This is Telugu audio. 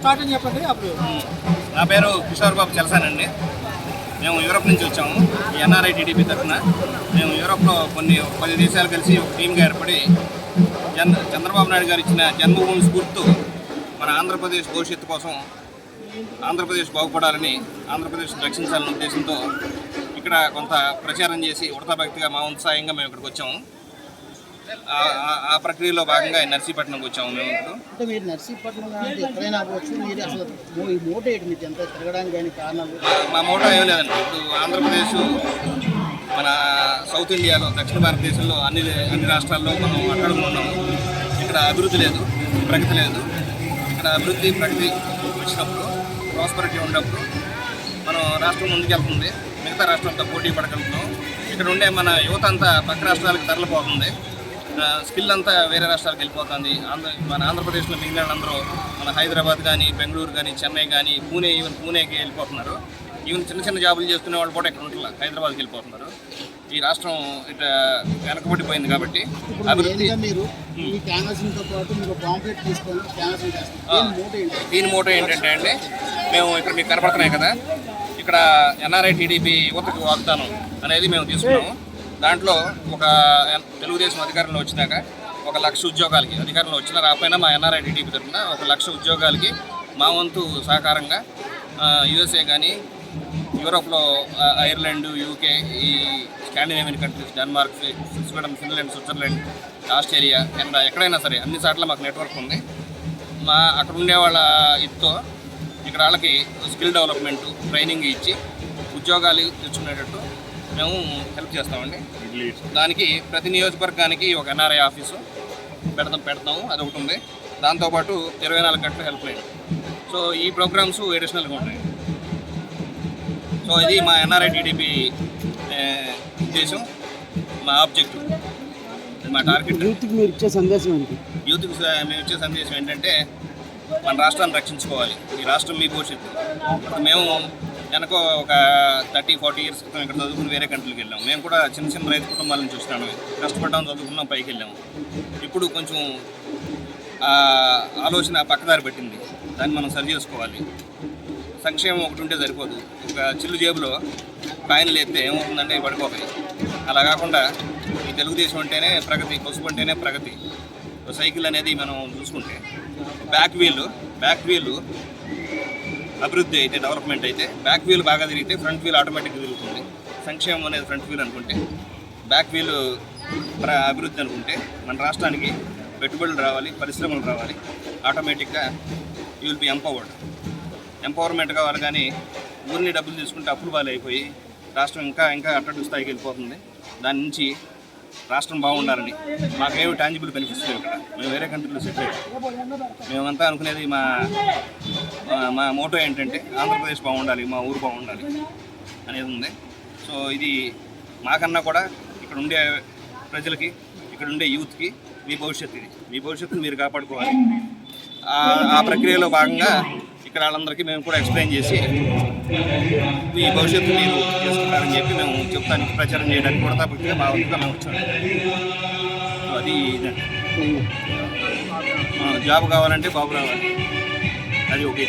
స్టార్టింగ్ చెప్పండి అప్పుడు. నా పేరు కిషోర్ బాబు చలసానండి. మేము యూరోప్ నుంచి వచ్చాము. ఈ ఎన్ఆర్ఐ టీడీపీ తరఫున మేము యూరోప్లో 10 దేశాలు కలిసి ఒక టీమ్గా ఏర్పడి చంద్రబాబు నాయుడు గారు ఇచ్చిన జన్మభూమి స్ఫూర్తితో మన ఆంధ్రప్రదేశ్ భవిష్యత్తు కోసం ఆంధ్రప్రదేశ్ బాగుపడాలని, ఆంధ్రప్రదేశ్ రక్షించాలనే ఉద్దేశంతో ఇక్కడ కొంత ప్రచారం చేసి ఉడతా భక్తిగా మా వంతు సాయంగా మేము ఇక్కడికి వచ్చాము. ఆ ప్రక్రియలో భాగంగా నర్సీపట్నంకి వచ్చాము మేము. అంటే మీరు నర్సీపట్నం ఎక్కడైనా అవ్వచ్చు, మీరు అసలు ఈ మోటో ఏంటి మీకు ఎంత తిరగడానికి కానీ కారణాలు? మా మోటో ఏం లేదండి. ఇప్పుడు ఆంధ్రప్రదేశ్ మన సౌత్ ఇండియాలో, దక్షిణ భారతదేశంలో అన్ని రాష్ట్రాల్లో మనం అక్కడున్నాము. ఇక్కడ అభివృద్ధి లేదు, ప్రగతి లేదు. ఇక్కడ అభివృద్ధి ప్రగతి వచ్చినప్పుడు, ప్రాస్పరిటీ ఉన్నప్పుడు మనం రాష్ట్రం ముందుకెళ్తుంది, మిగతా రాష్ట్రాలతో పోటీ పడగలుగుతాం. ఇక్కడ ఉండే మన యువత అంతా పక్క రాష్ట్రాలకు తరలిపోతుంది, స్కిల్ అంతా వేరే రాష్ట్రాలకు వెళ్ళిపోతుంది. మన ఆంధ్రప్రదేశ్లో మిగిలిన వాళ్ళందరూ మన హైదరాబాద్ కానీ, బెంగళూరు కానీ, చెన్నై కానీ, పూణేకి వెళ్ళిపోతున్నారు. ఈవెన్ చిన్న చిన్న జాబులు చేసుకునే వాళ్ళు కూడా ఇక్కడ ఉంటున్నారు, హైదరాబాద్కి వెళ్ళిపోతున్నారు. ఈ రాష్ట్రం ఇట్లా వెనకబడిపోయింది కాబట్టి అభివృద్ధి. దీని మోటో ఏంటంటే అండి, మేము ఇక్కడ మీకు కనపడుతున్నాయి కదా, ఇక్కడ ఎన్ఆర్ఐ టీడీపీ యువతకు వాగ్దానం అనేది మేము తీసుకున్నాము. దాంట్లో ఒక తెలుగుదేశం అధికారంలో వచ్చినాక 1,00,000 ఉద్యోగాలకి, అధికారంలో వచ్చినా రాకపోయినా మా ఎన్ఆర్ఐ టీడీపీ తరఫున 1,00,000 ఉద్యోగాలకి మా వంతు సహకారంగా యుఎస్ఏ కానీ, యూరోప్లో ఐర్లాండ్, యూకే, ఈ Scandinavian countries, Denmark, Sweden, Finland, Switzerland, Australia, Canada, ఎక్కడైనా సరే అన్ని చోట్ల మాకు నెట్వర్క్ ఉంది. అక్కడ ఉండే వాళ్ళ ఇదితో ఇక్కడ వాళ్ళకి స్కిల్ డెవలప్మెంట్ ట్రైనింగ్ ఇచ్చి ఉద్యోగాలు తెచ్చుకునేటట్టు మేము హెల్ప్ చేస్తామండి. దానికి ప్రతి నియోజకవర్గానికి ఒక ఎన్ఆర్ఐ ఆఫీసు పెడతాము, అది ఒకటి ఉంది. దాంతోపాటు 24 గంటలు హెల్ప్ లైన్. సో ఈ ప్రోగ్రామ్స్ అడిషనల్గా ఉంటాయి. సో ఇది మా ఎన్ఆర్ఐ టీడీపీ ఉద్దేశం, మా ఆబ్జెక్టివ్, మా టార్గెట్. యూత్కి మీరు ఇచ్చే సందేశం ఏంటి? యూత్కి మేము ఇచ్చే సందేశం ఏంటంటే, మన రాష్ట్రాన్ని రక్షించుకోవాలి. ఈ రాష్ట్రం మీ భవిష్యత్తు. మేము వెనక ఒక 30-40 ఇయర్స్ క్రితం ఇక్కడ చదువుకుని వేరే కంట్రీకి వెళ్ళాము. మేము కూడా చిన్న చిన్న రైతు కుటుంబాలను చూస్తున్నాము, కష్టపడ్డాము, చదువుకున్నాం, పైకి వెళ్ళాము. ఇప్పుడు కొంచెం ఆలోచన పక్కదారి పెట్టింది, దాన్ని మనం సరి చేసుకోవాలి. సంక్షేమం ఒకటి ఉంటే సరిపోదు. ఒక చిల్లు జేబులో కాయిన్లు ఎత్తే ఏమవుతుందంటే పడిపోతాయి. అలా కాకుండా ఈ తెలుగుదేశం అంటేనే ప్రగతి, పసుపు అంటేనే ప్రగతి. సైకిల్ అనేది మనం చూసుకుంటే బ్యాక్ వీల్ అభివృద్ధి అయితే, డెవలప్మెంట్ అయితే, బ్యాక్ వీల్ బాగా తిరిగితే ఫ్రంట్ వీల్ ఆటోమేటిక్గా తిరుగుతుంది. సంక్షేమం అనేది ఫ్రంట్ వీల్ అనుకుంటే, బ్యాక్ వీల్ అభివృద్ధి అనుకుంటే మన రాష్ట్రానికి పెట్టుబడులు రావాలి, పరిశ్రమలు రావాలి. ఆటోమేటిక్గా యూ విల్ బి ఎంపవర్మెంట్ కావాలి. కానీ ఊరిని డబ్బులు తీసుకుంటే అప్పులు పాలు అయిపోయి రాష్ట్రం ఇంకా అట్టడుగు స్థాయికి వెళ్ళిపోతుంది. దాని నుంచి రాష్ట్రం బాగుండాలని మాకేమి టాంజిబుల్ బెనిఫిట్స్ లేవు. ఇక్కడ మేము వేరే కంట్రీలో సెటిల్ అయ్యాం. మేమంతా అనుకునేది మా మోటో ఏంటంటే, ఆంధ్రప్రదేశ్ బాగుండాలి, మా ఊరు బాగుండాలి అనేది ఉంది. సో ఇది మాకన్నా కూడా ఇక్కడ ఉండే ప్రజలకి, ఇక్కడ ఉండే యూత్కి మీ భవిష్యత్తు, ఇది మీ భవిష్యత్తుని మీరు కాపాడుకోవాలి. ఆ ప్రక్రియలో భాగంగా ఇక్కడ వాళ్ళందరికీ మేము కూడా ఎక్స్ప్లెయిన్ చేసి మీ భవిష్యత్తు మీరు చేసుకుంటారని చెప్పి మేము చెప్తానికి, ప్రచారం చేయడానికి కూడా పూర్తిగా మా వంతుగా మేము వచ్చాము. అది జాబ్ కావాలంటే బాబు రావాలి, అది ఓకే.